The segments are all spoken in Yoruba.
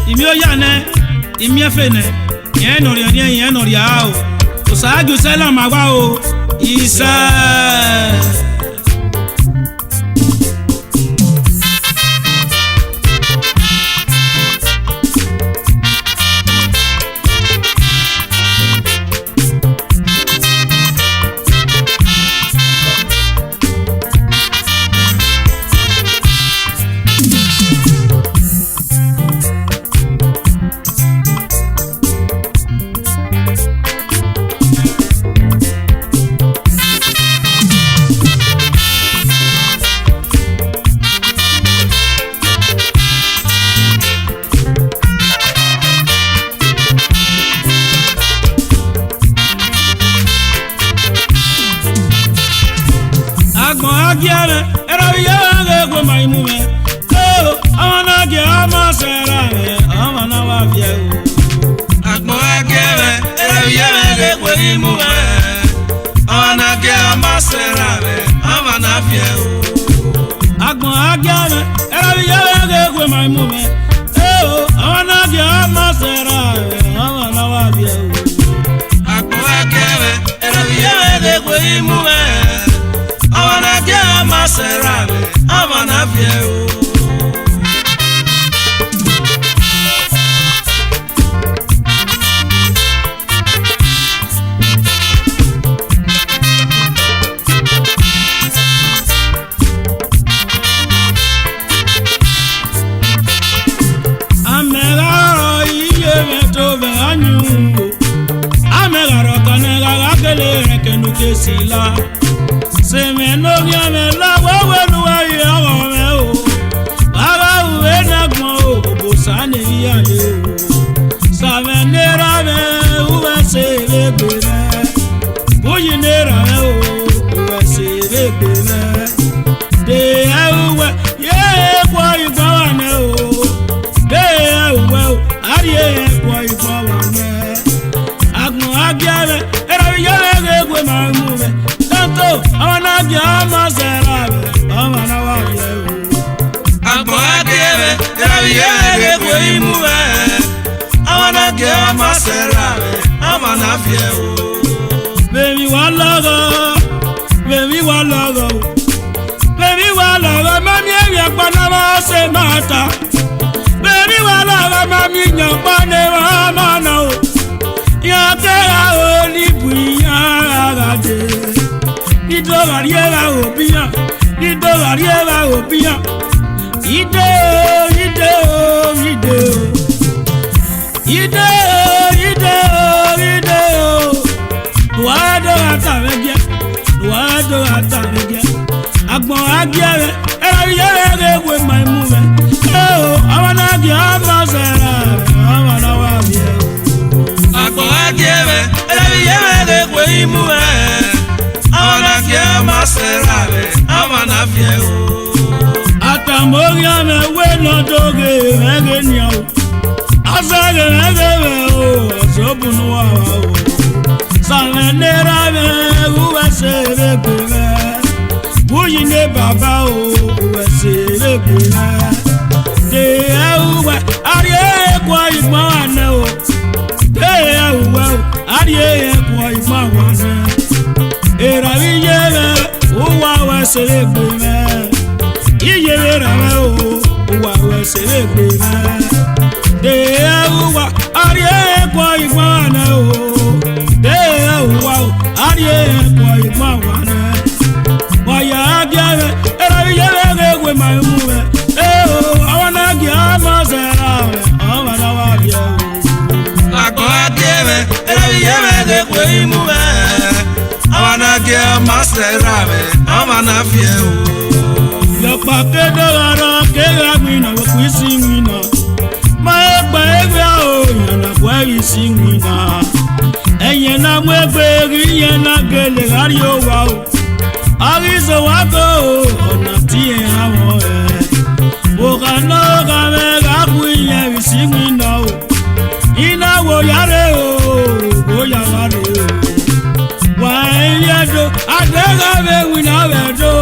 Imioyane, imiefene, yen oriao. Osaju sela magwao, isa. Baby, one logo, mami, ya panama se mata. Baby, one logo, mami, ya panema mano. Ya te la olibuya agade. Nito variega opia, Ide. Wado atamegia. Agbon agiere, yere we my movement. Oh, I wanna get myself. I wanna walk here. Agbon agiere, yere we movement. I wanna get myself. I wanna feel. Atamogia me we no doge, megenia. Azage megebe, zobunuwa. Sanenera me uwasere bebe. Buyine baba uwasere bebe. De uwa ariye kwa imane o. De uwa ariye kwa imane. Era viyere uwa wasere bebe. Iyere rawe uwa wasere bebe. De uwa ariye kwa imane o. Wow, ariye kwa imane. Waya agiare, yere we my move. I wanna get myself. I wanna walk you. Ako agiare, yere we move. I wanna get myself. I wanna feel. Your pocket dollar, kegwina, we sing wina. My baby, na kwa sing wina. Eye na mwegbe eye na gele radio wow. Àrísọ wá kó ọ̀nà tí ẹ̀ àwọn ẹ̀. Òkànnà kàmẹ́rà kú ìyẹn ìsìnkú iná o. Iná wo yàrá o, wo yàrá rè o. Wà á yẹ do, àdéhàbẹ̀ wìnà rẹ̀ do.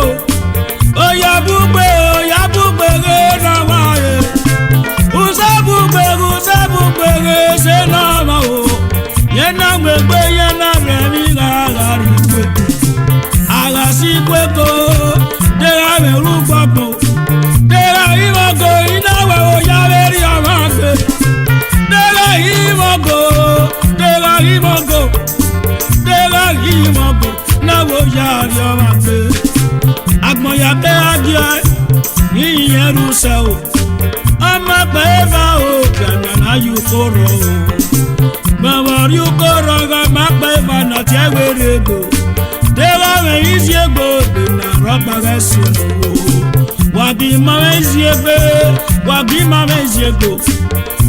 Oya bugbe re na waye. Usa bugbe re se na ma o. Yena gbegbe yena remi garigbe. Agasi kweko, dera meru gbogbo. Dera imogo inawe o ya veri amagbe. Dera imogo na wo ya ri amagbe. Agbon ya pe agia ni Yeruse o. Ama pe va o gana na yu koro o. Mama yu koro ga ma pe va na tie werego. Dewa me isiegbo de na roba resu o. Wagi ma isiegbo.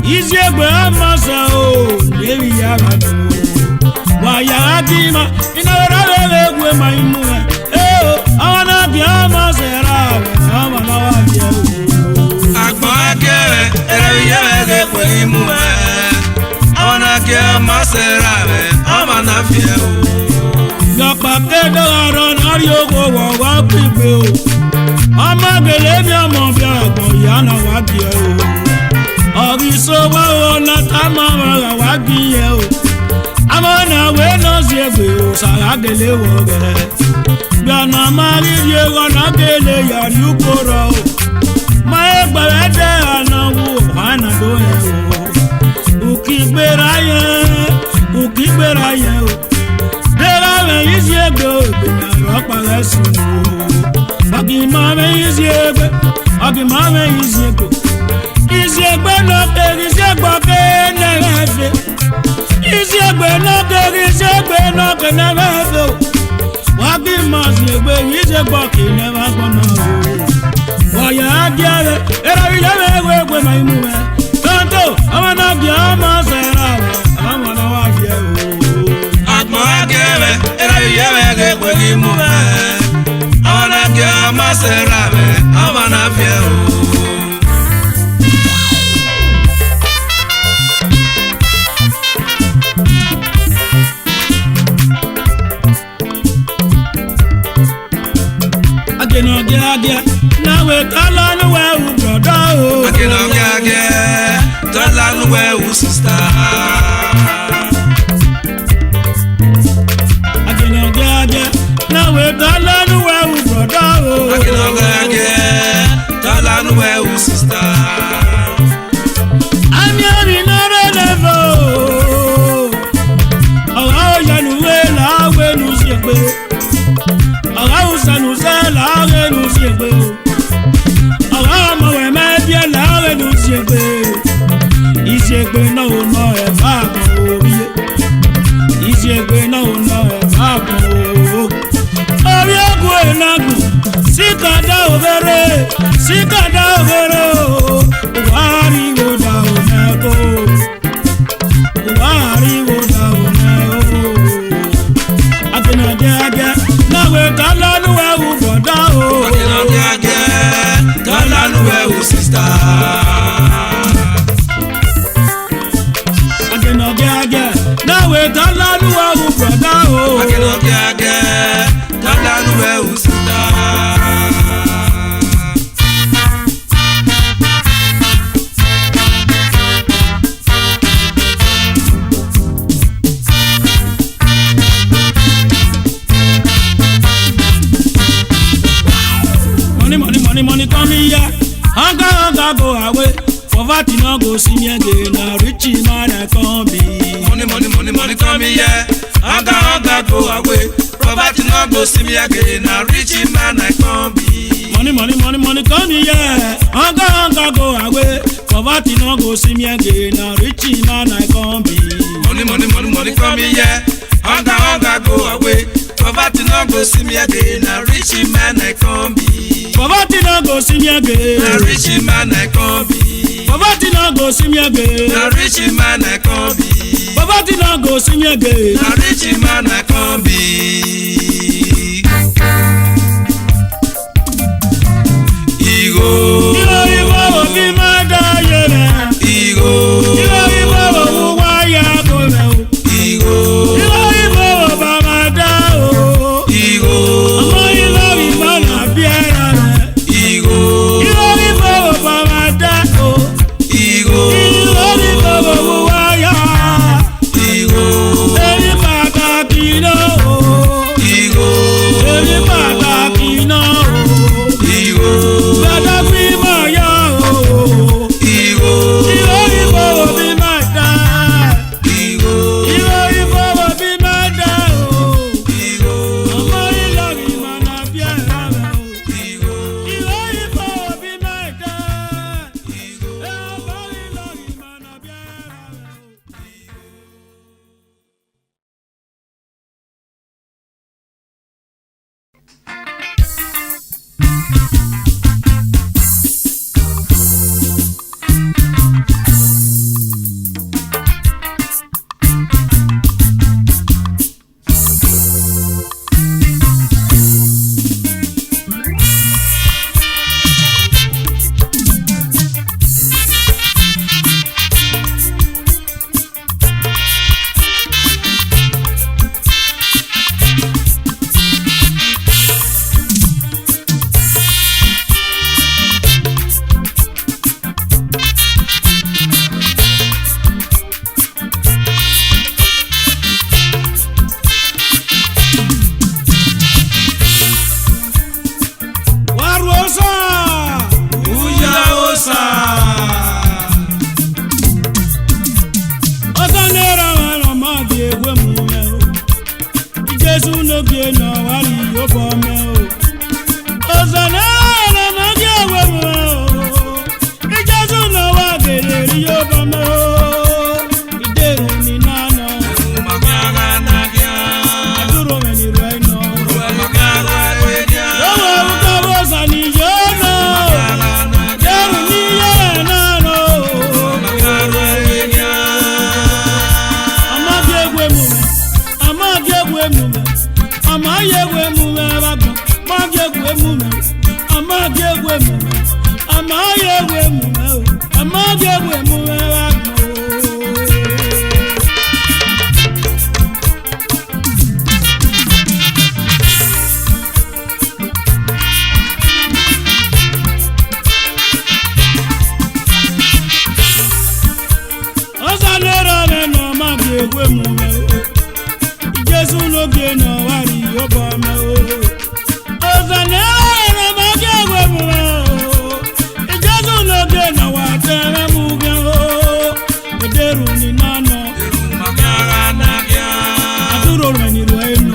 Isiegbo amasa o lewi ya ga do. Wa ya adima ina rawe gwe ma imu awana biama sera awana wa bia agba akere erewiye wege kwelimu awana biama sera amana fie o yapa kedo aron arioko wa pigbe o amagele mi amo bia agbo yana wa bia o oriso wa ona tamama wa bia o amana we no siegbe o saragele wo gere Gana mari ye gana gele ya yukoro. Mae gbede anawu hana do he o. Ukigbera ye o. Dera me isiegbe o bina ropa resu o. Agima me isiegbe. Isiegbe no keri isiegbe ke nevefe. Isiegbe no keri isiegbe no ke nevefe o. Wagi masiegbe isiegbe ke never gonna o. Waya adiare era wiye we ma imu me. Tonto amana bia ma sera amana wa bia o. Agma agere era wiye we imu me. Amana bia ma sera amana bia o. Agenogia, now we call on the way, brother. Agenogia, call on the way, sister. Agenogia, now we call on the way, brother. Agenogia, call on the way, sister. I'm here in a level. Oh, you know, when you see it. Nous la nous siegbe ala mo we me bien la nous siegbe isiegbe no e fa ko oye isiegbe no e fa ko ori ogu enagu sikada overe wari wo da o meko agena na we kalanu we uboda o kalanu we sister agena na we kalanu we uboda o kalanu we sister Money come here, hanga go away. Poverty no go see me again. Now rich man I come be. Money come here, hanga go away. Poverty no go see me again. Now rich man I come be. Money come here, hanga go away. Poverty no go see me again. Now rich man I come be. Money come here, hanga go away. Poverty no go see me again. Now rich man I come be. Poverty no go see me again. Na rich man I come be. Poverty no go see me again. Na rich man I come be. Poverty no go see me again. Na rich man I come be. emume amaghị egwu emume bago maghị egwu emume amaghị egwu emume amaghị egwu emume amaghị egwu emume bago egwe mume Jesu n'oge na wari yoba me ozanera ma egwe mume Jesu n'oge na watere muge ederu ni nano aduro ni rueno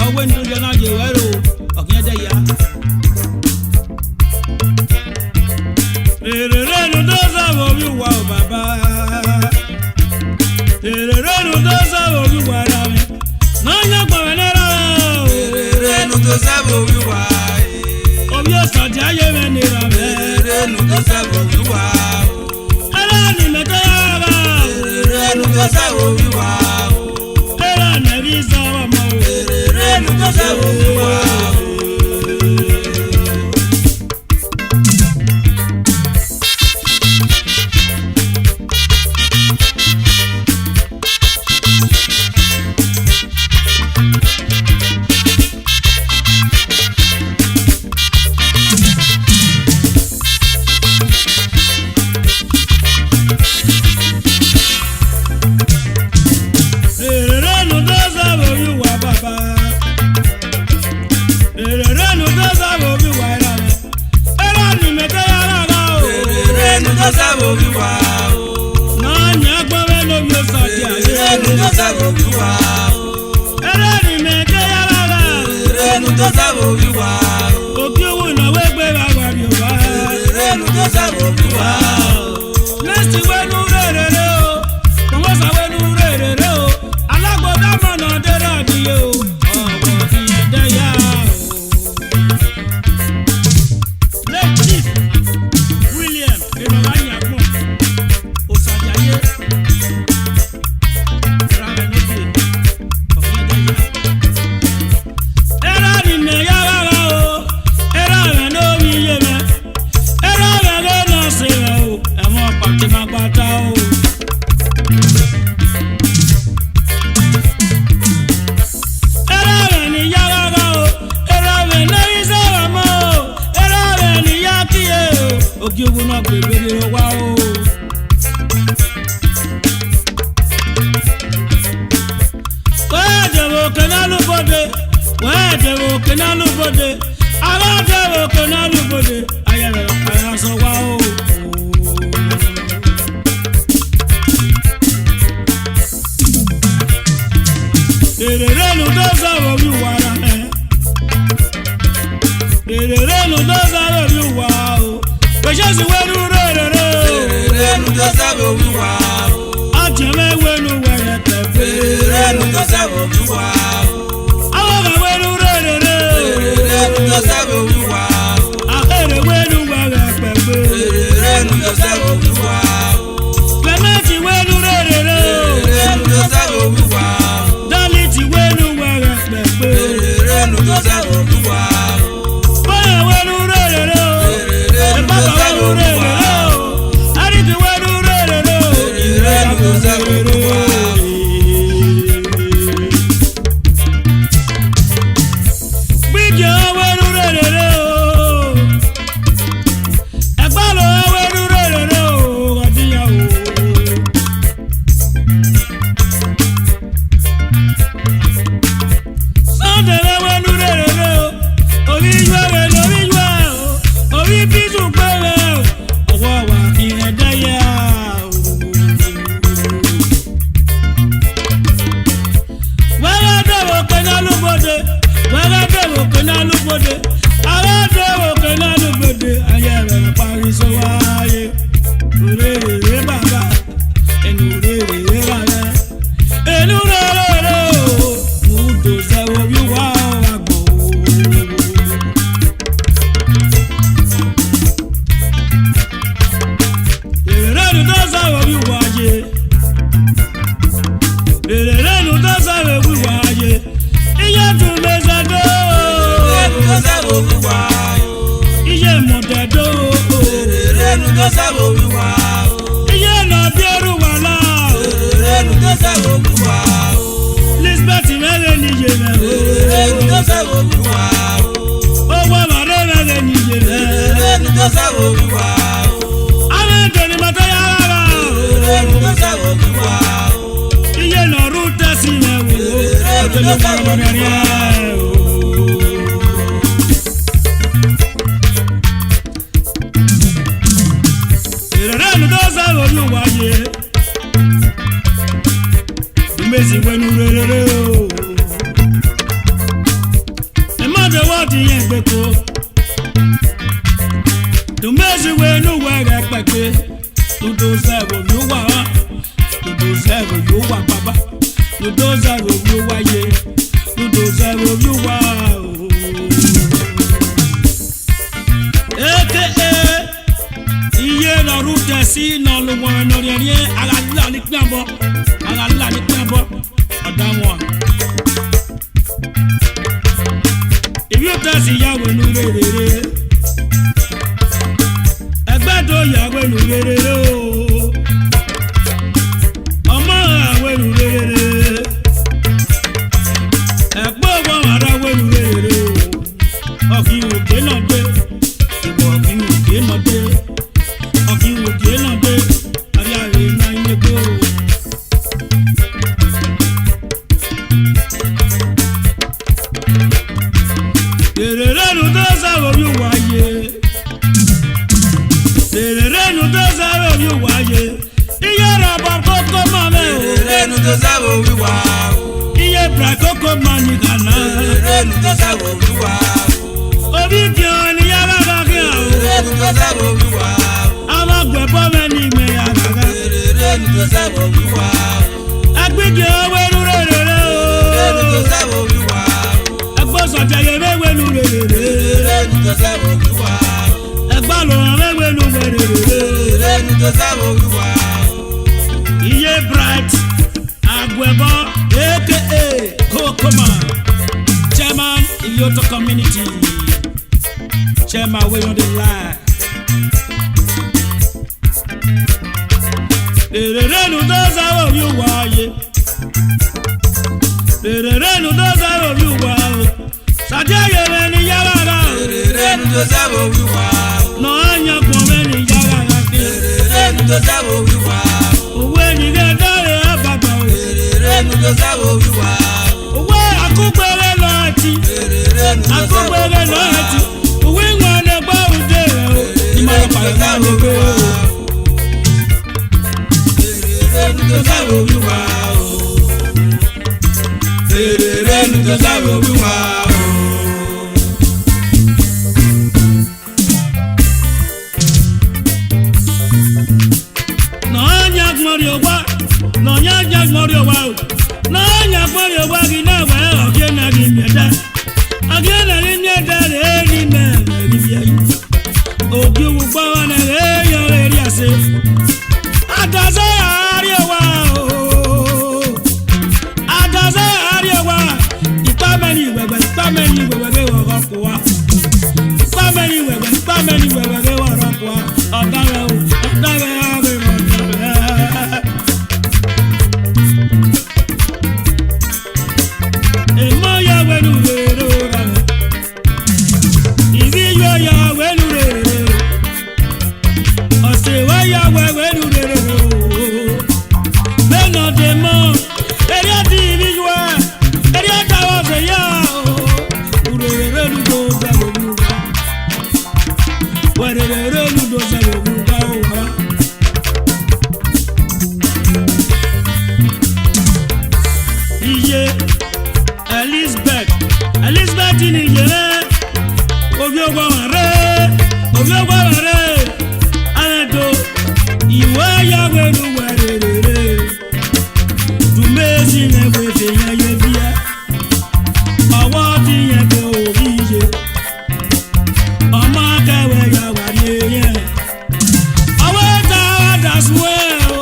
ọwọ́ ní oúnjẹ náà jẹ wẹ́rọ ọ̀kìnyẹ́ jẹ yá. Èrèrè nu tó sábà omi wà ó bàbá. Èrèrè nu tó sábà omi wà rà mí. Náà yẹ pọ̀wẹ́ náírà o. Èrèrè nu tó sábà omi wà. Omi ọ̀sán tí ayé mi nira mi. Èrèrè nu tó sábà omi wà. Ẹlẹ́ni mẹ́tọ́ yára. Èrèrè nu tó sábà omi wà. Ẹlẹ́ni sábà mọ́ o. Èrèrè nu tó sábà omi wà. zero view wáyé ludo zero view wá o. aka iye lọ́rù tẹ̀sí nọlùwọ̀n nọ̀rẹ̀rẹ̀ alálà ní pẹ́ẹ́bọ̀ ọ̀dà wọn. ìbí ó tẹ̀sí ìyàwó inú rere ẹgbẹ́ tó yàwó inú rere o ọmọ àwọn inú rere ẹ̀pọ̀ wọn ará inú rere o ọ̀kì òkè náà dé ìwọ ọ̀kì òkè náà dé ọ̀kì òkè náà dé àríyá náà ń gbé o. Tererenu tó sáwọ́ bí wáyé. Tererenu tó sáwọ́ bí wáyé. Iye rọ̀bọ̀ kókó mọ̀ mẹ́ o. Tererenu tó sáwọ́ bí wá o. Iye bra kókó mọ̀ ní kàná. Tererenu tó sáwọ́ bí wá o. Obi kí o ní yàrá bá kí o. Tererenu tó sáwọ́ bí wá o. Àwọn gbẹ̀bọ́ mẹ́ ní ìgbẹ́ àgàgà. Tererenu tó sáwọ́ bí wá o. Agbègbè owó inú rere o. Tererenu tó sáwọ́ bí wá o. Ẹgbọ́n sọ̀tẹ̀ yẹ mẹ́wẹ́ inú rere. Tererenu tó sáwọ́ bí wá o. Ẹgbọ́n lọ mẹ́wẹ́ inú rere. Tererenu tó sáwọ́ bí wá o. Iye bright Agwebo aka Kokoma Chairman Iyoto community Chairman we no dey lie. Tererenu tó sáwọ́ bí wáyé. Tererenu tó sáwọ́ bí wá o. Sàdéyé rẹ̀ ní yàrá rà o. Tererenu tó sáwọ́ bí wá o. Náà yàn kún rẹ̀ ní yàrá rà kí. Tererenu tó sáwọ́ bí wá o. Òwe nìyẹn dáre àbàbà o. Tererenu tó sáwọ́ bí wá o. Òwe àkúgbèrè lọ́ọ́ ti. Tererenu tó sáwọ́ Àkúgbèrè bí wá lọ́ọ́ ti. o. Òwe wọn lè gbọ́ òde rẹ̀ o. Ìmọ̀ràn pàrọ̀ náà lè gbé o. Tererenu tó sáwọ́ bí wá o. Tererenu tó sáwọ́ bí wá o. N'ọnya gbọ́dọ̀ wá, n'ọnya gbọ́dọ̀ wá o. N'ọnya gbọ́dọ̀ wá kí náà wá ọ̀kẹ́ náà kì í mẹ́ta. Ọ̀kẹ́ náà kì í mẹ́ta rẹ̀ é ní mẹ́rin ní bí ayé. Òkè òwò gbọ́ wọn náà rẹ̀ é yọ rẹ̀ rí àṣẹ. Àtàṣe àárẹ̀ wá o. Àtàṣe àárẹ̀ wá. Ìpámẹ́ni ìwẹ̀wẹ̀ ìpámẹ́ni ìwẹ̀wẹ̀ kí wọ́n kọ́ kó wa. Ìpámẹ́ni ìwẹ̀wẹ̀ ìpámẹ́ni ìwẹ̀wẹ̀ kí wọ́n kọ́ kó wa. Ọ̀daràn o, ọ̀daràn o. Elizabeth ni yere obi ogwa ware anedo iwe ya wenu werere dumezi ne wefe ya yebia awadi ye be oriye ọmọ kewe ya wari ye aweta daswe o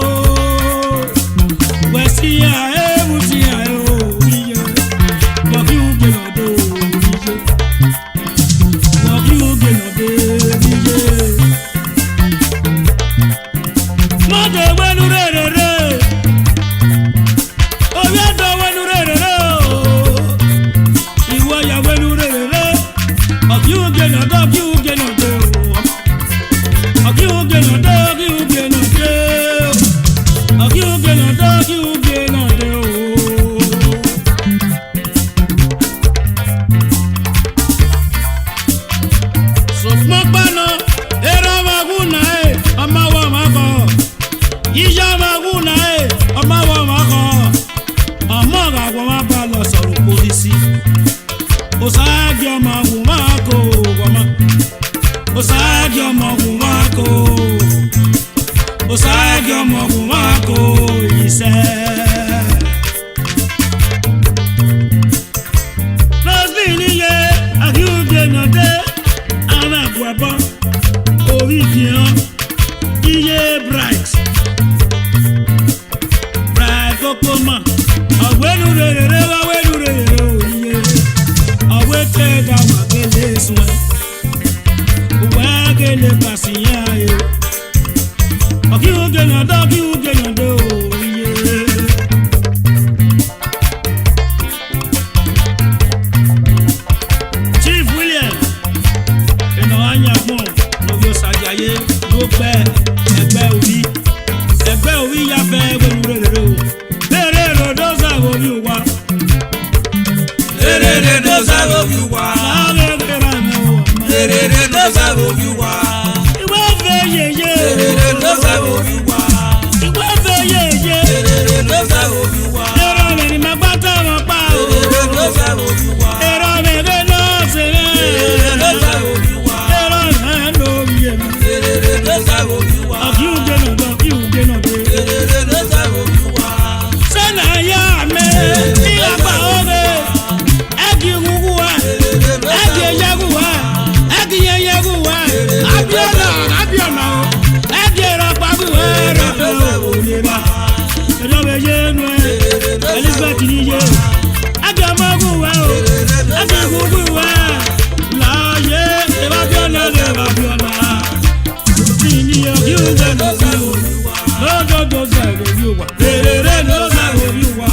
wesi ya ebuti ya o iye boki uge odo no sabo biwa. Terere no sabo biwa. Iwe fe yeye. Terere no sabo biwa. Iwe fe yeye. Terere no sabo biwa. Ero me ni magbata mo pa o. Terere no sabo biwa. Ero me de no se. Terere no sabo biwa. Ero me no ye. Terere no sabo biwa. Abiu de no do, abiu de no do. Terere no sabo biwa. Sana ya me. Ni apa oge. Egi nguwa. Egi yaguwa. Egi yaguwa. Abiona, abiona. Egi ra pabu ra do. Ero me ye no. Elizabeth ni ye. Egi amaguwa o. Egi nguwa. La ye, e ba biona, e ba biona. Ni yo you de no se o. No do do se go you wa. Terere no se go you wa.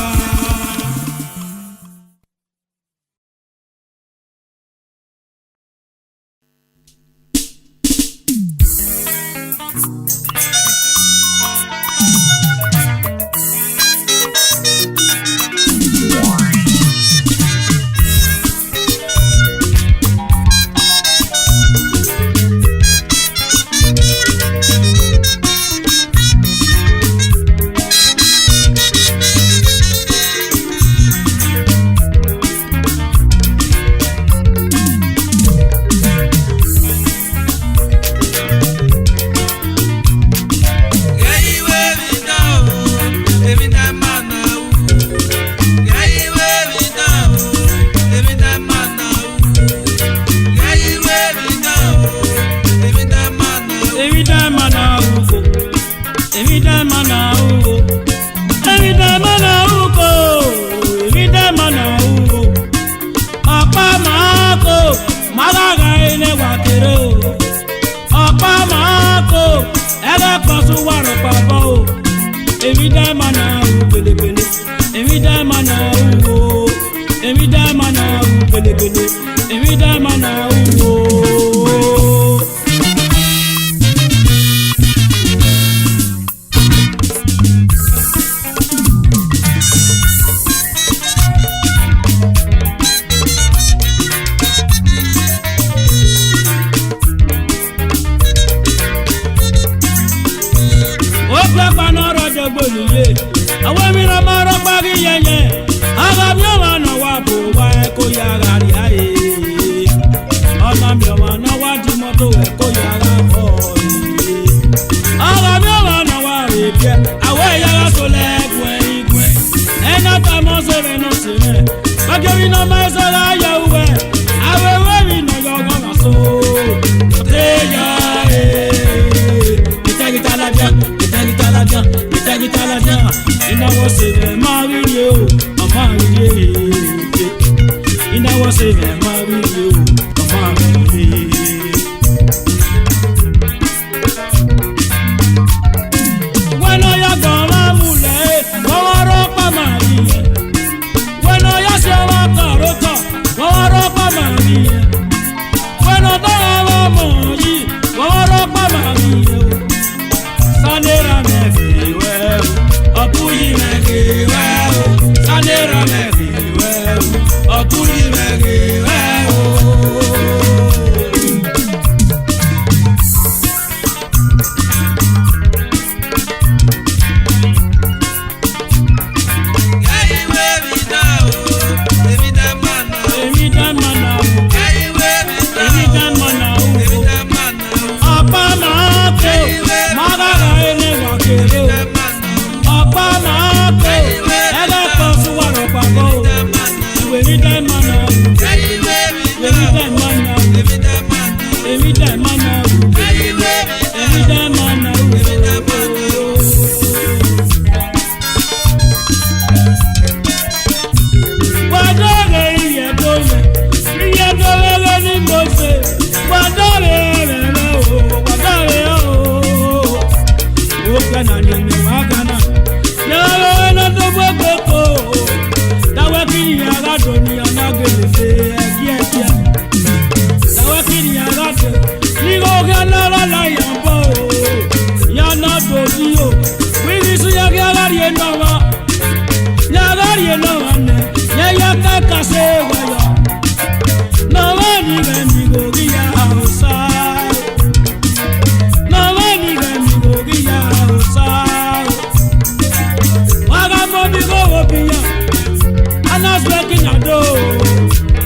do.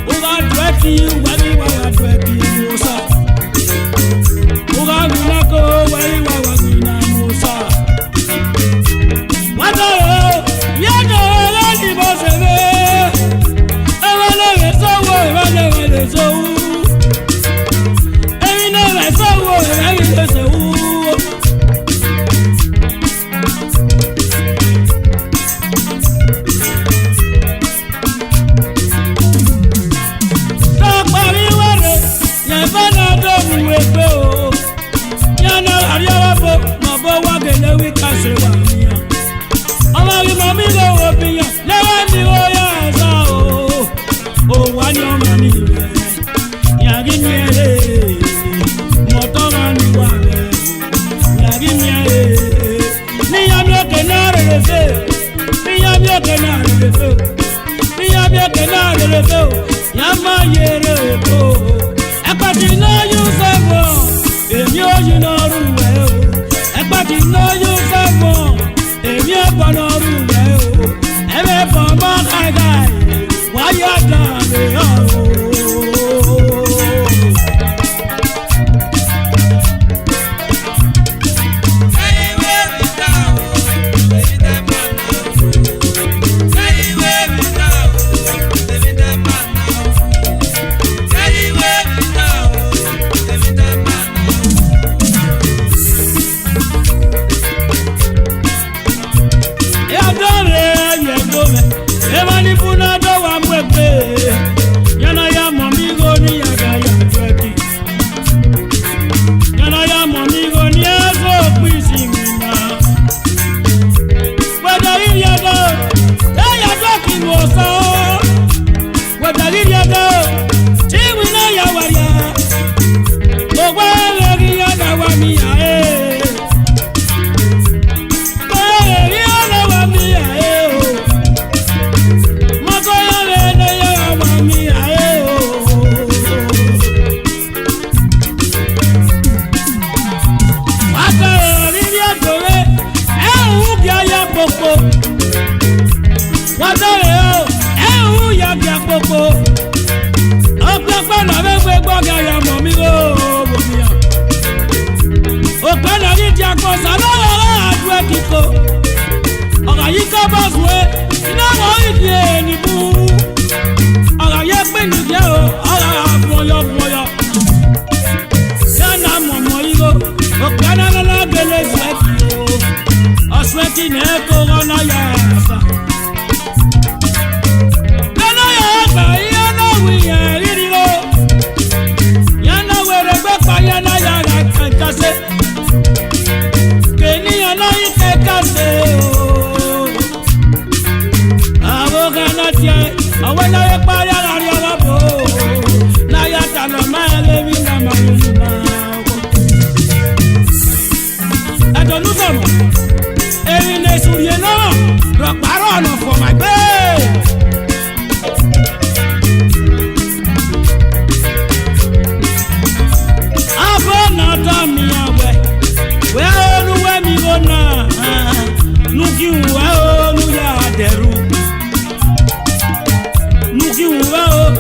Uga dweki wani wa dweki musa. Uga gunako wani wa guna musa. Wado yado ladi bosebe. Ewale resowo ewale resowo. Emine resowo ewale resowo. Nuki uwa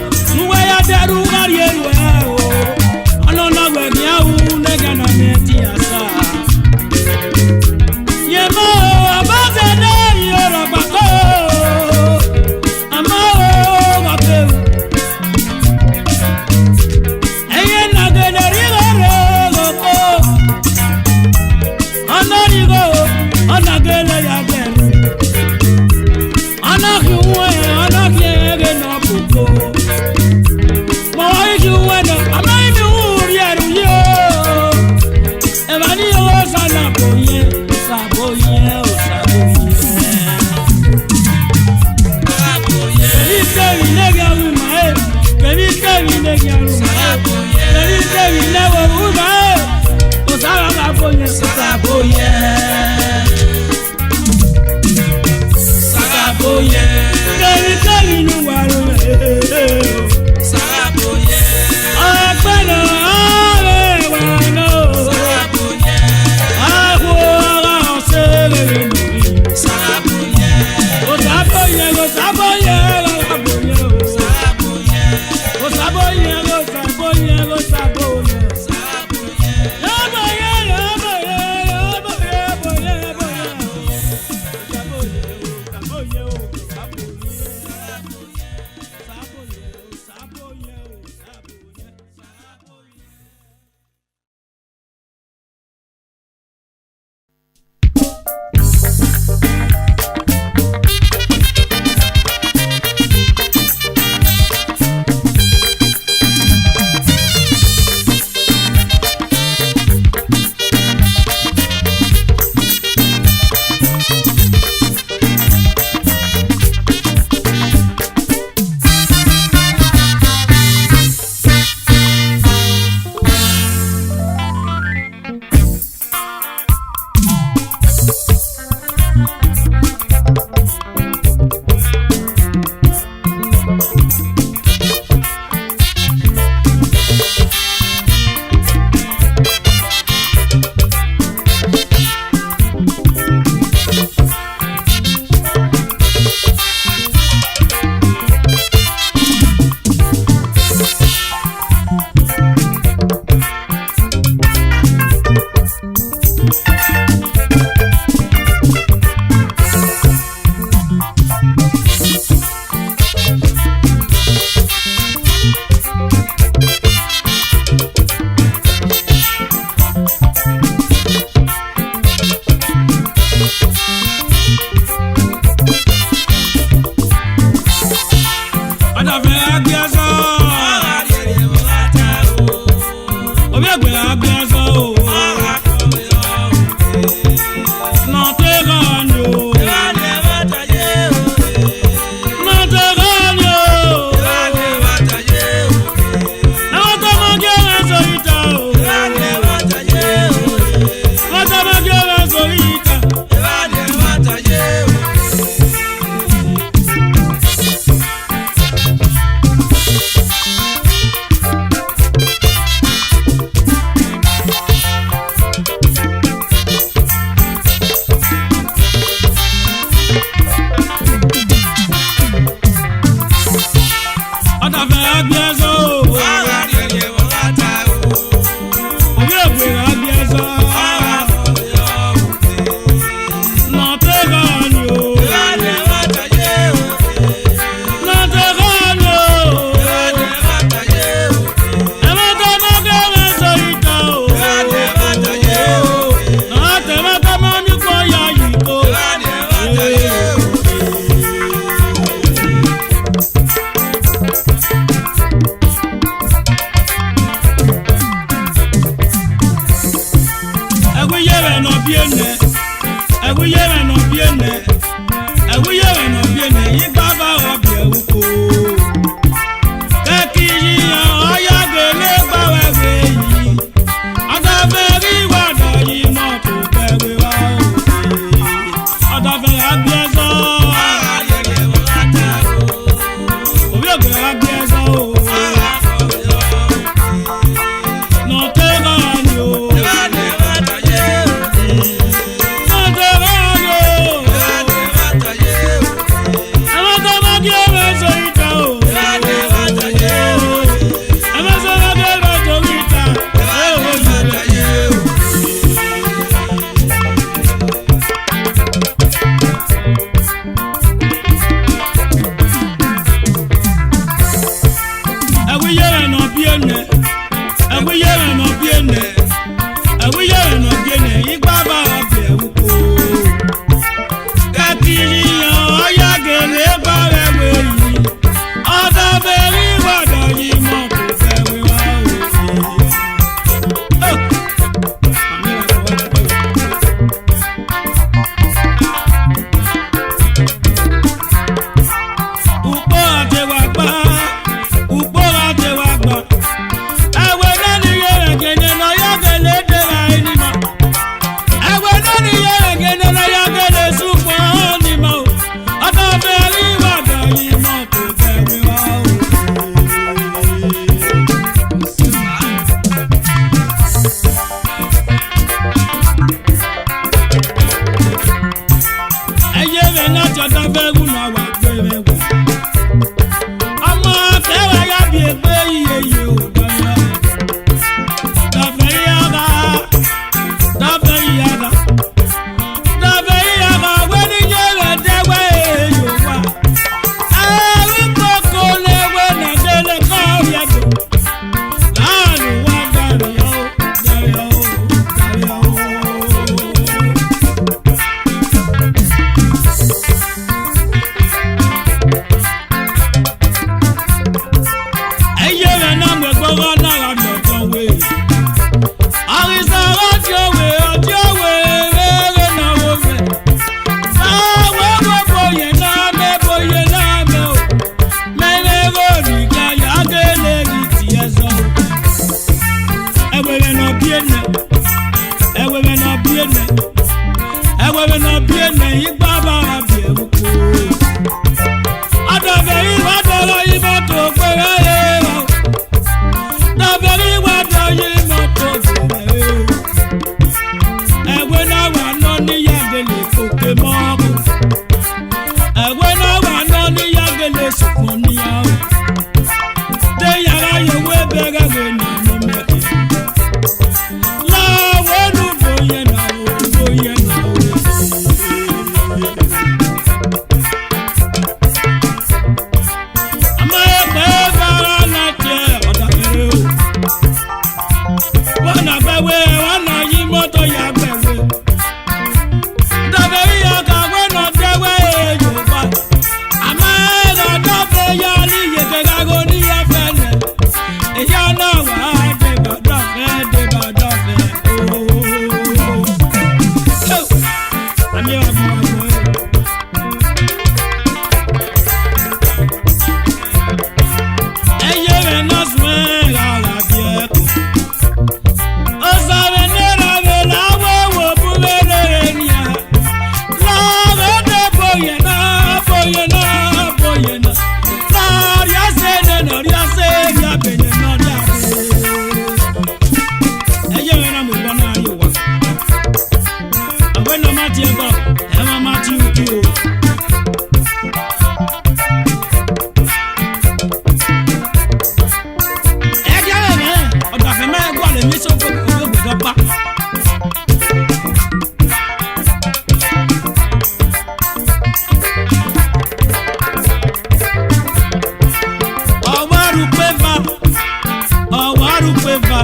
rukweva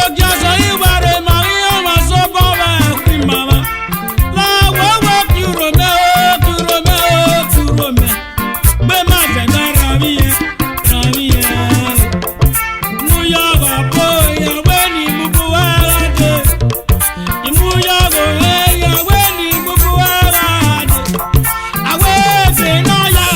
ogiazo iware maria masobora kwimama la wawa kurome be ma jana ravie muyaga boya weni mubuwarade imuyago ya weni mubuwarade awe benaya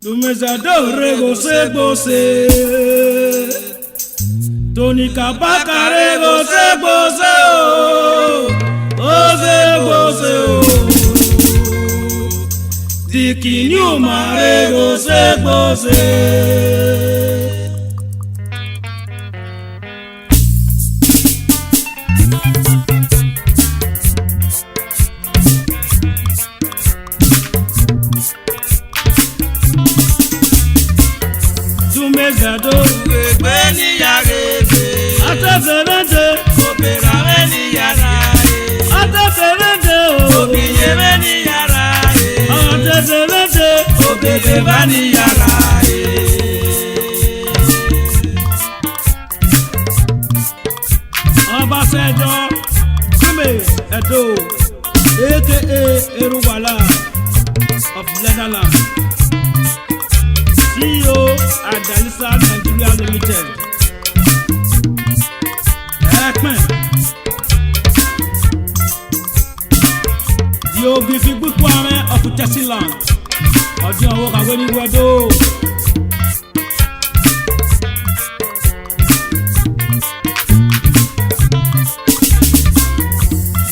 Dumezado gose Tony Kabaka gose o Diki Nyuma gose Dumezado Beni yarebe Ataferente Opera beni yarae Ataferente Obiye beni yarae Ataferente Obebe beni yarae Ambassador Kume Edo aka Eruwala of Netherlands CEO at Dalisa Nigeria Limited. Ekmen. The Obifi Bukwame of Tessiland. Ọjọ́ àwọn kàwé ní Wẹ́dó.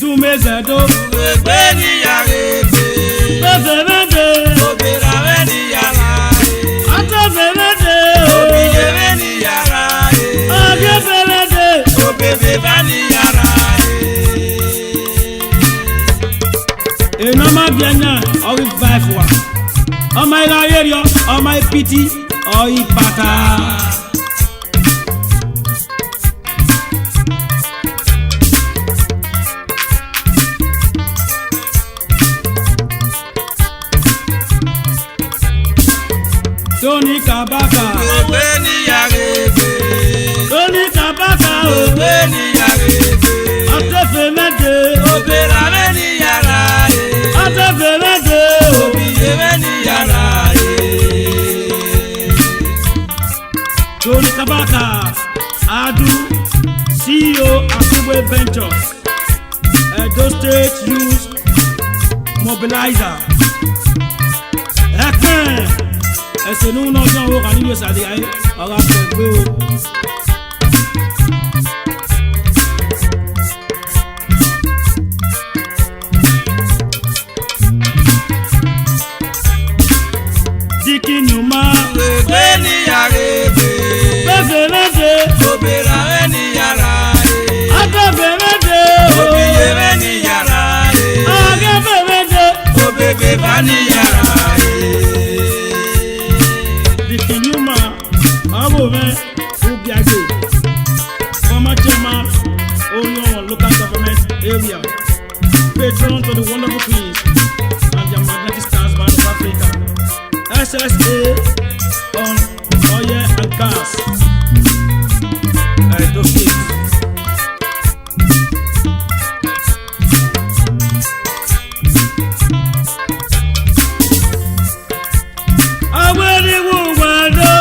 Dumezado. Gbé ní yàrá ègbè. Tẹ̀sẹ̀mẹ́tẹ̀. Obìnrin rẹ̀ ní yàrá ẹ̀. Atẹ̀sẹ̀mẹ́tẹ̀. Obìnrin rẹ̀ ní yàrá ẹ̀. Akẹ́fẹ̀mẹ́tẹ̀. Obìnrin bá ní yàrá ẹ̀. Èèyàn máa bí ẹ̀yàn ọ̀rí báyìí fún wa. Ọmọ ìlà ayélujára, ọmọ ìpìtì, ọ̀rí pátá. Tony Kabaka. Gbé ní yàrá ègbè. Tony Kabaka. Gbé ní yàrá ègbè. Atẹ́fẹ̀mẹ́tẹ̀. Obìnrin rẹ̀ ní yàrá ẹ̀. Atẹ́fẹ̀mẹ́tẹ̀. Sabaka Adu, CEO Akubwe Ventures, Edo State Youth Mobilizer. Est-ce nous n'en sommes pas en ça dit on va faire Dikinyuma Beni yarebe Beverede Obera ni yara Abeverede Obiye ni yara Abeverede Obebe bani yara Dikinyuma Above Ubiage Former chairman Orion local government area patron to the wonderful queens and their magnetic stars band of Africa SSA on oil and gas. Edo State. Aweri wuwado,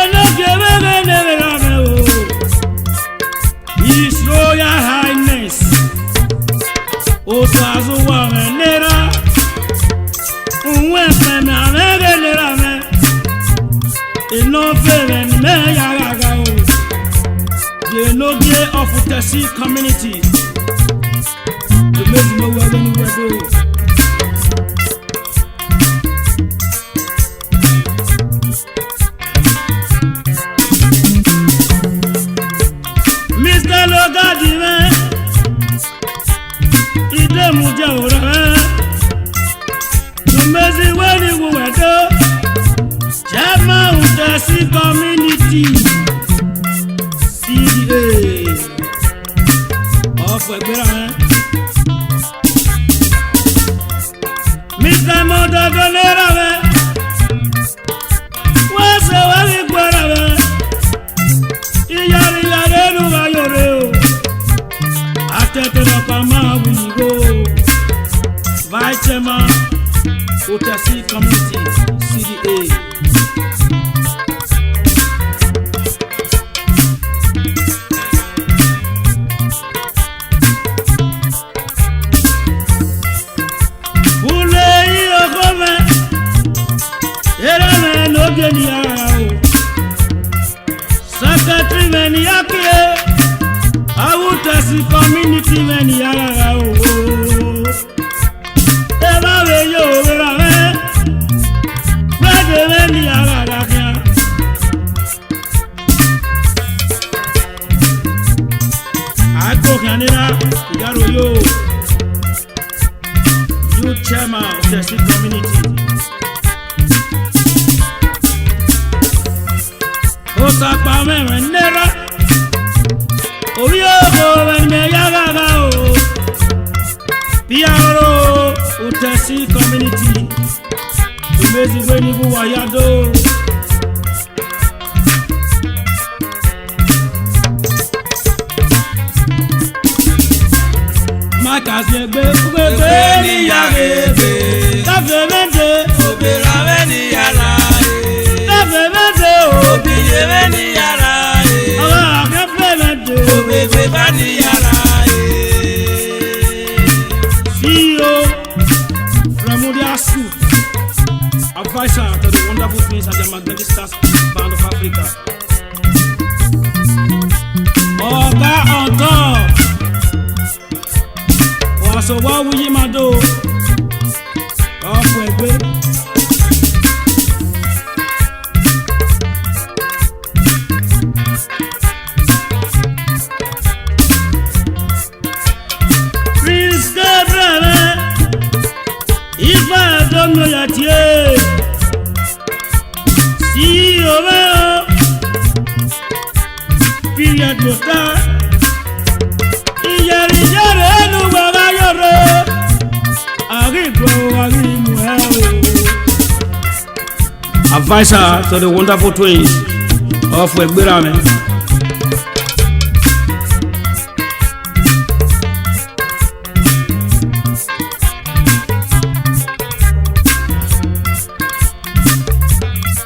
enogebe neverame o. His Royal Highness, Otazuwa Nera. Uwe feme amege nerame ino feme ni me yaraga o the nogie of Utesi community the make no way when we do Mr. Logadi me ide muje ora Mezi wani wuwedo Chama Utesi community CDA Of Egbera Mr. Modagonera Wase wali gwera Iyari yarenu wayore Atete na pama wigo Vice Chairman Utesi community CDA Ule iyo gome Ereme noge ni yao Secretary meni yake Utesi community meni yao Ebawe yo verame Brede meni yarakia Ako kanira Igaro yo Youth chairman of the city community Osa pa me nera Oyo go me yaraga o Piaro Utesi community Imezi weni buwa yado Makas yegbe Ugbe ni yarebe Tafemende Obera ni yara Tafemende Obiye ni yara Oga akefemende Obebe bani yara CEO from Mudia Soup Advisor to the wonderful queens and the magnetic stars band of Africa Oga on top So what will you do? Off with Prince Gabriel, if I don't know yet, see you over. Period no start. Advisor to the wonderful twins of Wegbirame.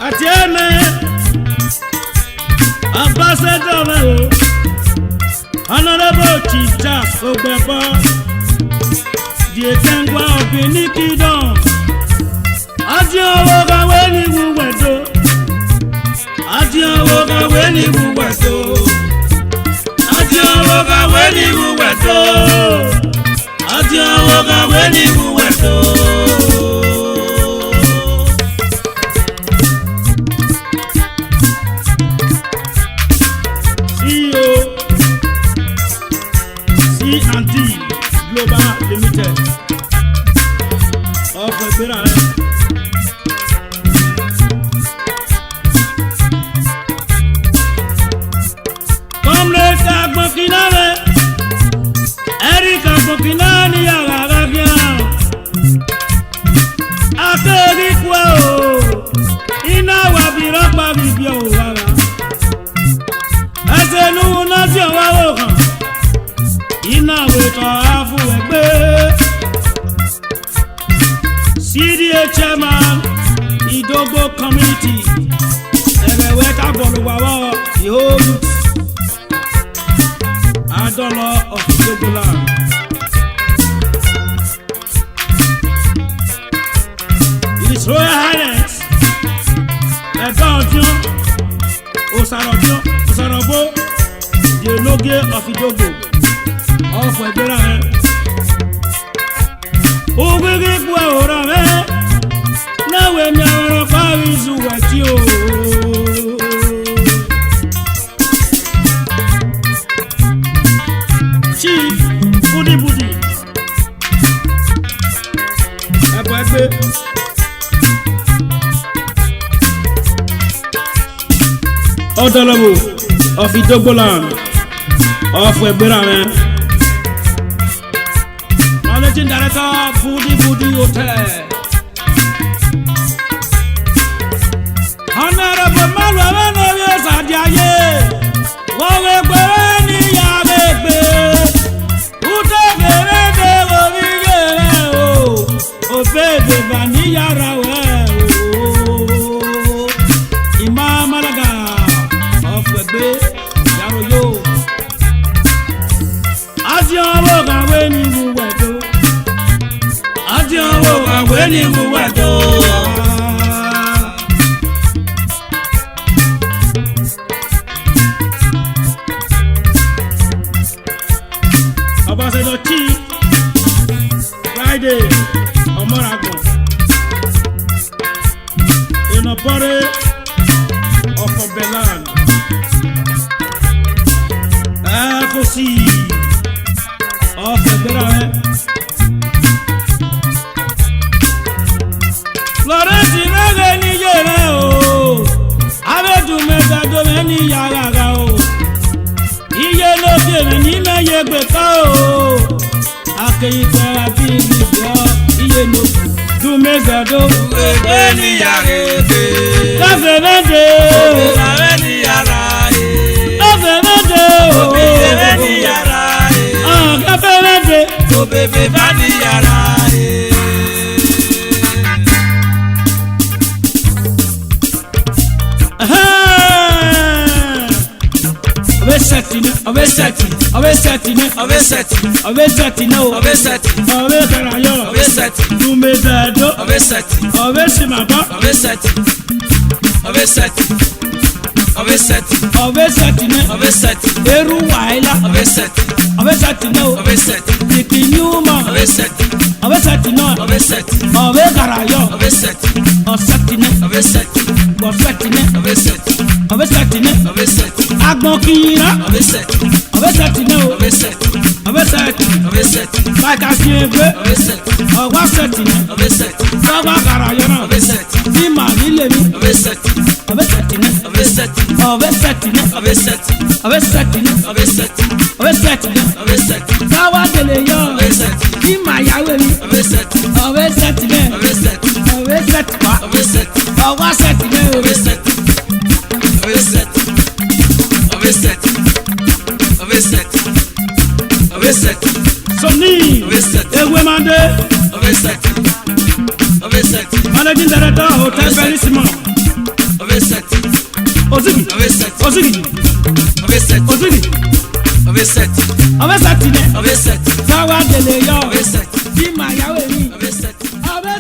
Atieme gbẹ̀bọ diẹ̀kẹ́ngwa obìnrin kìdán àti owó kàwé ní gbùgbẹ̀ tó àti owó kàwé ní gbùgbẹ̀ tó àti owó kàwé ní gbùgbẹ̀ tó àti owó kàwé ní gbùgbẹ̀ tó. C&D Global Limited ọkọ̀ ìgbéra rẹ̀. Comrade agbọ̀nkìnà rẹ̀ Eric agbọ̀nkìnà ní yàrá rẹ̀ bíà. Akéèrí kú ẹ̀ o, iná wà bí rọ́pà bíbí ò rárá. Ẹsẹ̀ inú náà tí ò wá wò kàn. Iná wètò àfúwẹ̀gbẹ́ CDA chairman Idogbo community ẹ̀rẹ̀wẹ̀ kábọ̀lùwàwọ̀ ìhóòlù Adọ́lọ̀ of Idogbo land. His Royal Highness ẹ̀gbọ́n ọdún Òsàrọ̀bó the Ológe of Idogbo ọ̀fọ̀ ìgbéra rẹ̀ ògbégbé kú ẹ̀hóra rẹ̀ náwó ní àwọn fáwọn ìṣúwẹ̀ tí ó ṣí búdìbúdì ẹ̀bọ̀ ẹgbẹ́ Ọ̀dọ́lọ́wọ̀ of Idogbo land ọ̀fọ̀ ìgbéra rẹ̀. Managing Director Budi Hotel. Honorable Malwa no yes adiaye. Wo we gbe ni ya me gbe. Ute gere de wo mi gere o. O bebe ba ni yara we o. Imam Malaga of Egbe yaro yo. Asia wo ga we ni wo we do. Àti owó àwé ní ìwúwẹ̀ tó. Ọbaṣẹ́jọ́ Chief Friday Ọmọràgùn Ìnàbọ̀rẹ̀ ọkọ̀ Belan FOC ọkọ̀ ìgbéra rẹ̀. Florence mẹ́gẹ̀ ní yẹrẹ o, abẹ́dùn mẹ́ta tó mẹ́ ní yàrá o, iye lókè rẹ̀ ní mẹ́yẹ gbẹ̀ká o, akẹ́yìn tẹ́ra bí ìgbìyà iye lókè dùn mẹ́ta tó. Gbẹ̀gbẹ́ ní yàrá èdè. Káfẹ́ mẹ́tẹ̀ o. Òbí ní yàrá èdè. Káfẹ́ mẹ́tẹ̀ o. Òbí ní yàrá èdè. Káfẹ́ mẹ́tẹ̀. Òbí bá ní yàrá èdè. Obesati no. Obekarayo. Tumezedo. Obesimaba. Obesati ne. Eru waila. Obesati no. Dikinyuma. Obesati no. Obekarayo. Osati ne. Obesati ne. Agbonkira. Obesati no. Obesati. Like a fiebe. Obesati ne. Obekarayo no. Dima nilebi. Obesati ne. Kawa dele yo. Dima yawe mi. Obesati ne. Obesati pa. Obesati ne. Soni. Ewe mande. Managing Director Hotel Bellissimo. Ozigi. Ọbẹ̀ sẹ̀tì. Ọbẹ̀ sẹ̀tì nẹ. Ọbẹ̀ sẹ̀tì. Sáwá délé yọ. Ọbẹ̀ sẹ̀tì. Bí màá yáwó èmi. Ọbẹ̀ sẹ̀tì. Ọbẹ̀